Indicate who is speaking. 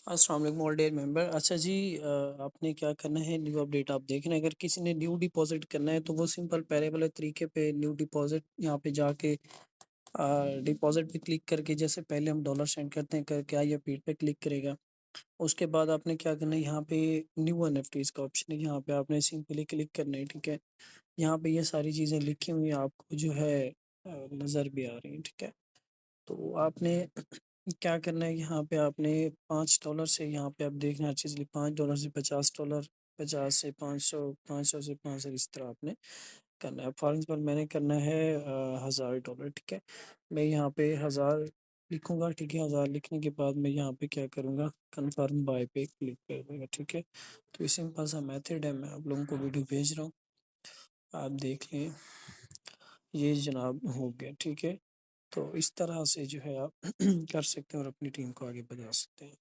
Speaker 1: السلام علیکم آل ڈیئر ممبر. اچھا جی، آپ نے کیا کرنا ہے، نیو اپڈیٹ آپ دیکھنا ہے. اگر کسی نے نیو ڈپازٹ کرنا ہے تو وہ سمپل پہلے والے طریقے پہ نیو ڈپازٹ یہاں پہ جا کے ڈپازٹ پہ کلک کر کے، جیسے پہلے ہم ڈالر سینڈ کرتے ہیں کر کے آئی پیڈ پہ کلک کرے گا. اس کے بعد آپ نے کیا کرنا ہے، یہاں پہ نیو این ایف ٹیز کا آپشن ہے، یہاں پہ آپ نے سمپلی کلک کرنا ہے. ٹھیک ہے، یہاں پہ یہ ساری چیزیں لکھی ہوئی ہیں، آپ کو جو ہے نظر بھی آ رہی ہیں. ٹھیک ہے، تو آپ نے کیا کرنا ہے، یہاں پہ آپ نے $5 سے، یہاں پہ آپ دیکھنا اچھے سے، $5 سے $50، 50 سے 500، 500 سے 500، اس طرح آپ نے کرنا ہے. فار ایگزامپل میں نے کرنا ہے $1000. ٹھیک ہے، میں یہاں پہ 1000 لکھوں گا. ٹھیک ہے، 1000 لکھنے کے بعد میں یہاں پہ کیا کروں گا، کنفرم بائی پہ کلک کر دوں گا. ٹھیک ہے، تو یہ سمپل سا میتھڈ ہے، میں آپ لوگوں کو ویڈیو بھیج رہا ہوں، آپ دیکھ لیں. یہ جناب ہو گیا. ٹھیک ہے، تو اس طرح سے جو ہے آپ کر سکتے ہیں اور اپنی ٹیم کو آگے بڑھا سکتے ہیں.